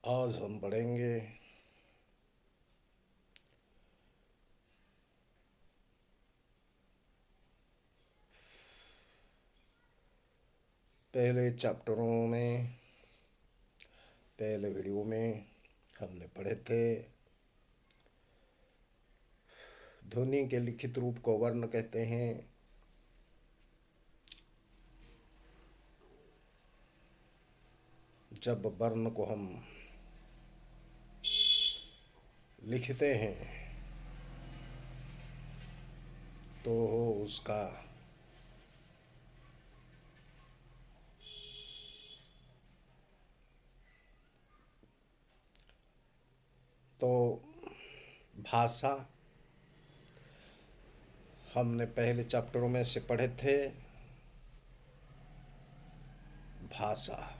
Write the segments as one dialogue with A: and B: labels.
A: आज हम पढ़ेंगे पहले चैप्टरों में। पहले वीडियो में हमने पढ़े थे ध्वनि के लिखित रूप को वर्ण कहते हैं। जब वर्ण को हम लिखते हैं तो उसका तो भाषा हमने पहले चैप्टरों में से पढ़े थे। भाषा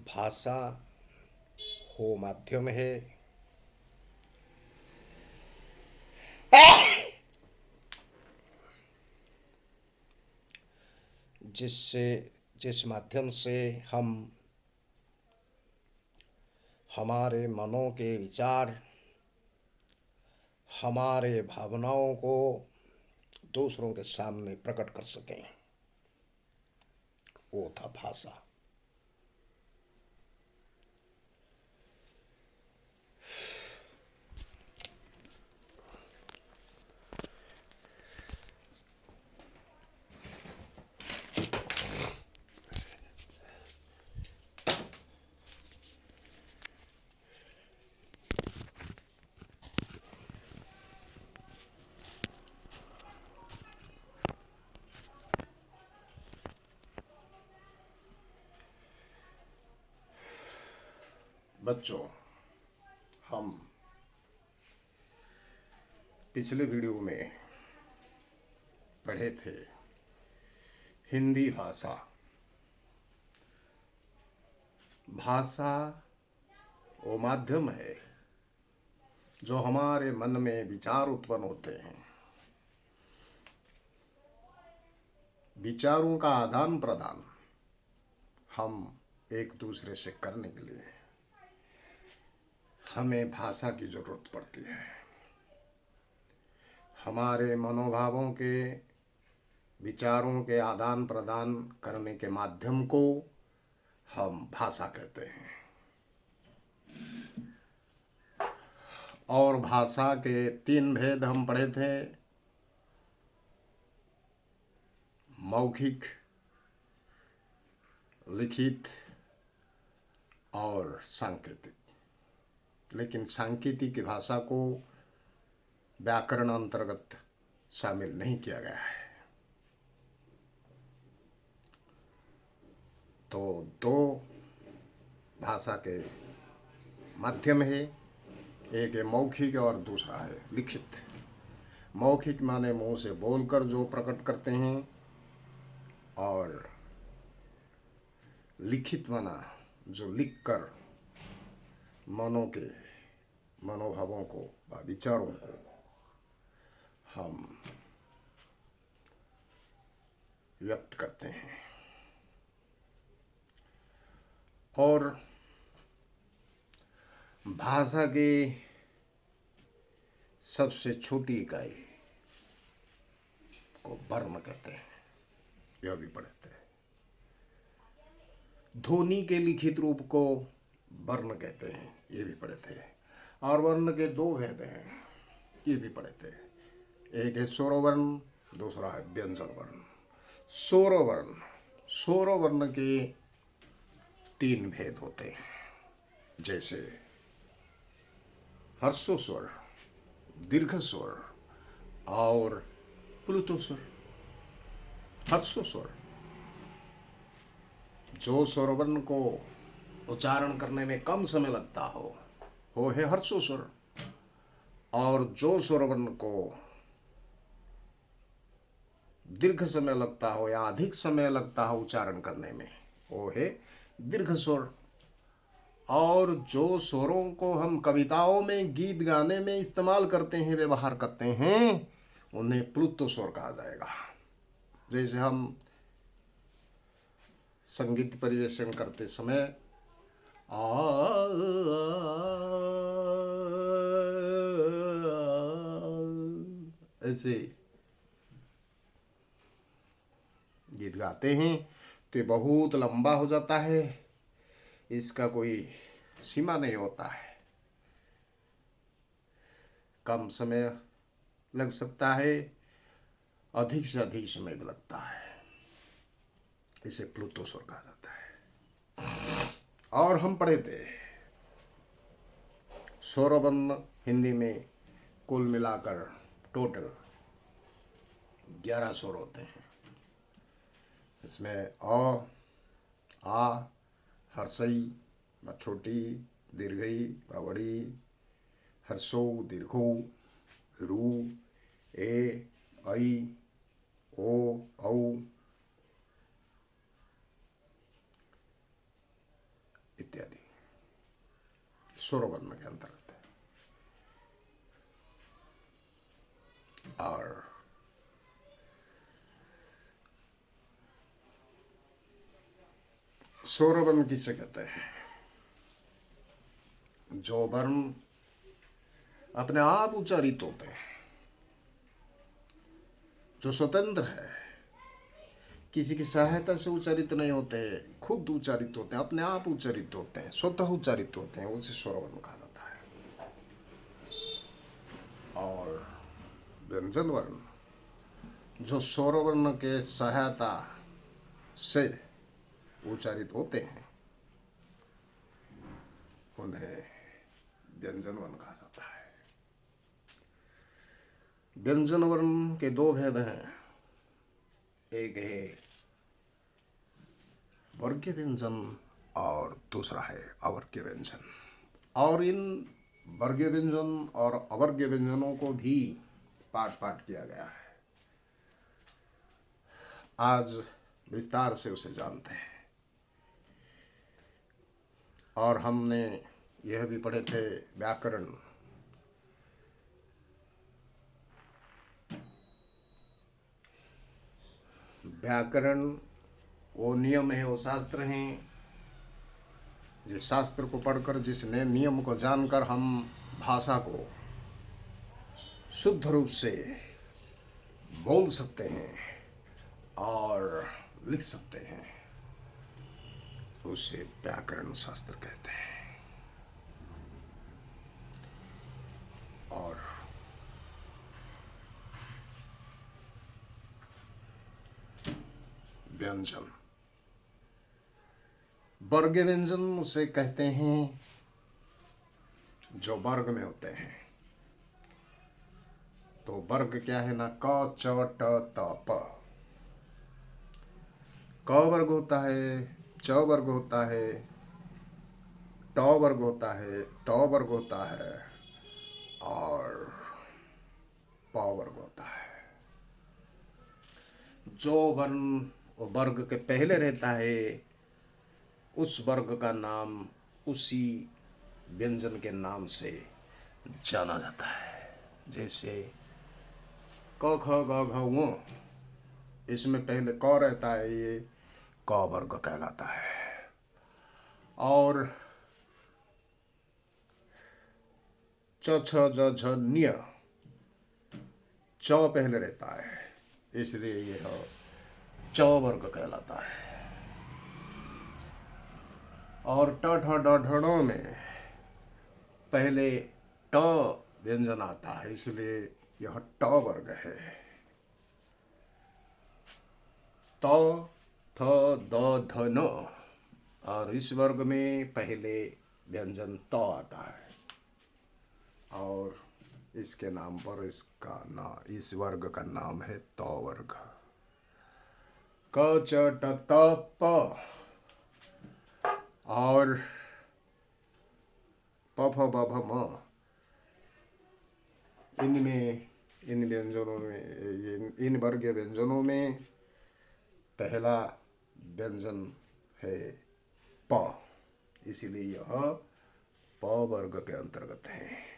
A: भाषा हो माध्यम है जिससे जिस माध्यम से हम हमारे मनों के विचार, हमारे भावनाओं को दूसरों के सामने प्रकट कर सकें, वो था भाषा। बच्चों, हम पिछले वीडियो में पढ़े थे हिंदी भाषा। भाषा वो माध्यम है जो हमारे मन में विचार उत्पन्न होते हैं। विचारों का आदान प्रदान हम एक दूसरे से करने के लिए हमें भाषा की जरूरत पड़ती है। हमारे मनोभावों के विचारों के आदान प्रदान करने के माध्यम को हम भाषा कहते हैं। और भाषा के 3 भेद हम पढ़े थे, मौखिक, लिखित और सांकेतिक। लेकिन सांकेतिक भाषा को व्याकरण अंतर्गत शामिल नहीं किया गया है। तो 2 भाषा के माध्यम है, एक है मौखिक और दूसरा है लिखित। मौखिक माने मुंह से बोलकर जो प्रकट करते हैं, और लिखित माना जो लिखकर मनों के मनोभावों को व विचारों को हम व्यक्त करते हैं। और भाषा की सबसे छोटी इकाई को वर्ण कहते हैं, यह भी पढ़ते हैं। ध्वनि के लिखित रूप को वर्ण कहते हैं, ये भी पढ़े थे। और वर्ण के 2 भेद हैं, ये भी पढ़े थे। एक है स्वरवर्ण, दूसरा है व्यंजन वर्ण। स्वरवर्ण, स्वरवर्ण के 3 भेद होते हैं, जैसे ह्रस्व स्वर, दीर्घ स्वर और प्लुतो स्वर। ह्रस्व स्वर जो स्वरवर्ण को उच्चारण करने में कम समय लगता हो, वो है ह्रस्व स्वर। और जो स्वरवर्ण को दीर्घ समय लगता हो या अधिक समय लगता हो उच्चारण करने में, वो है दीर्घ स्वर। और जो स्वरों को हम कविताओं में, गीत गाने में इस्तेमाल करते हैं, व्यवहार करते हैं, उन्हें प्लुतो स्वर कहा जाएगा। जैसे हम संगीत परिवेशन करते समय ऐसे गीत गाते हैं तो ये बहुत लंबा हो जाता है, इसका कोई सीमा नहीं होता है। कम समय लग सकता है, अधिक से अधिक समय भी लगता है, इसे प्लुतो स्वर कहा जाता है। और हम पढ़े थे स्वरवर्ण हिंदी में कुल मिलाकर टोटल 11 स्वर होते हैं। इसमें अ, आ, हर्षई व छोटी, दीर्घई व बड़ी, हर्षो दीर्घो, रू, ए, ऐ, ओ, औ इत्यादि स्वरवर्ण के अंतर्गत है। और स्वरवर्ण किसे कहते हैं? जो वर्ण अपने आप उच्चारित होते हैं, जो स्वतंत्र है, किसी की सहायता से उच्चारित नहीं होते, खुद उच्चारित होते हैं, अपने आप उच्चारित होते हैं, स्वतः उच्चारित होते हैं, उसे स्वरवर्ण कहा जाता है। और व्यंजन वर्ण जो स्वरवर्ण के सहायता से उच्चारित होते हैं, उन्हें व्यंजन वर्ण कहा जाता है। व्यंजन वर्ण के दो भेद हैं, एक है वर्गीय व्यंजन और दूसरा है अवर्गीय व्यंजन। और इन वर्गीय व्यंजन और अवर्गीय व्यंजनों को भी पाठ किया गया है। आज विस्तार से उसे जानते हैं। और हमने यह भी पढ़े थे व्याकरण। व्याकरण वो नियम है, वो शास्त्र हैं, जिस शास्त्र को पढ़कर, जिस नियम को जानकर हम भाषा को शुद्ध रूप से बोल सकते हैं और लिख सकते हैं, उसे व्याकरण शास्त्र कहते हैं। और व्यंजन, वर्ग व्यंजन उसे कहते हैं जो वर्ग में होते हैं। तो वर्ग क्या है ना, क, च, ट, त, प। क वर्ग होता है, च वर्ग होता है, ट वर्ग होता है, त वर्ग होता है और प वर्ग होता है। जो वर्ण वर्ग के पहले रहता है, उस वर्ग का नाम उसी व्यंजन के नाम से जाना जाता है। जैसे क, ख, ग, घ, ङ, इसमें पहले क रहता है, ये क वर्ग कहलाता है। और च, छ, ज, झ, न्य, च पहले रहता है, इसलिए यह च वर्ग कहलाता है। और ट, ठ, ड, ढ, ण में पहले ट व्यंजन आता है, इसलिए यह ट वर्ग है। त, थ, द, ध, न, और इस वर्ग में पहले व्यंजन त आता है और इसके नाम पर इस वर्ग का नाम है त वर्ग। क, च, ट, त, प और प, फ, ब, भ, म, इन व्यंजनों में, इन वर्गीय व्यंजनों में पहला व्यंजन है प, इसीलिए यह प वर्ग के अंतर्गत है।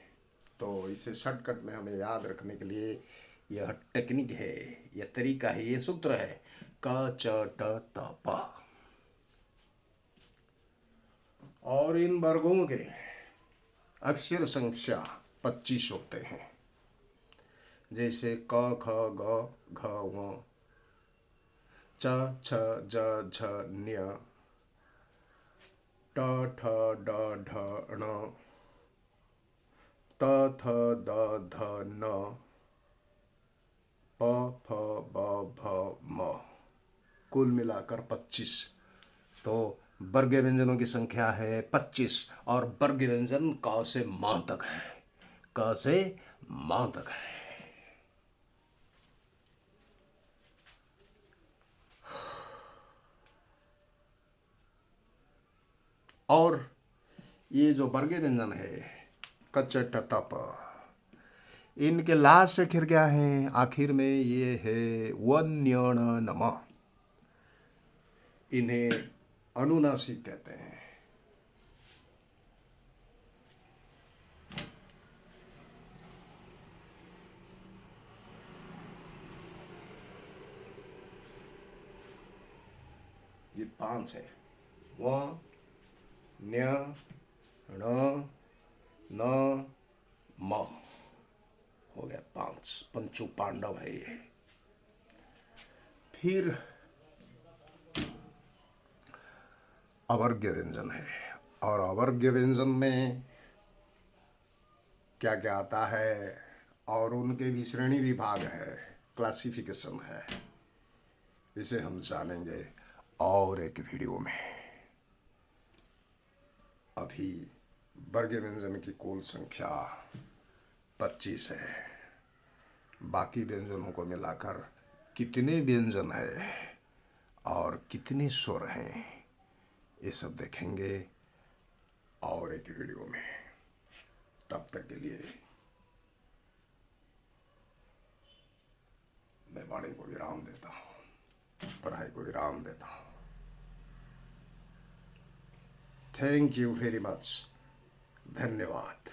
A: तो इसे शॉर्टकट में हमें याद रखने के लिए यह टेक्निक है, यह तरीका है, ये सूत्र है क च ट त प। और इन वर्गों के अक्षर संख्या 25 होते हैं, जैसे क ख ग घ ङ च छ ज झ ञ ट ठ ड ढ ण त थ द ध न प फ ब भ म। कुल मिलाकर 25। तो वर्ग व्यंजनों की संख्या है 25 और वर्ग व्यंजन क से म तक है, क से म तक है। और ये जो वर्ग व्यंजन है क च ट त प, इनके लास्ट अक्षर क्या है? आखिर में ये है वन ण्य ण न म। इन्हें अनुनासिक कहते हैं। ये 5 है, व न्य ण न म, हो गया 5। पंचु पांडव है ये। फिर अवर्ग्य व्यंजन है, और अवर्ग्य व्यंजन में क्या क्या आता है और उनके भी श्रेणी विभाग है, क्लासिफिकेशन है, इसे हम जानेंगे और एक वीडियो में। अभी वर्ग व्यंजन की कुल संख्या 25 है। बाकी व्यंजनों को मिलाकर कितने व्यंजन है और कितने स्वर हैं, ये सब देखेंगे और एक वीडियो में। तब तक के लिए मैं वाणी को विराम देता हूँ, पढ़ाई को विराम देता हूँ। Thank you very much. धन्यवाद।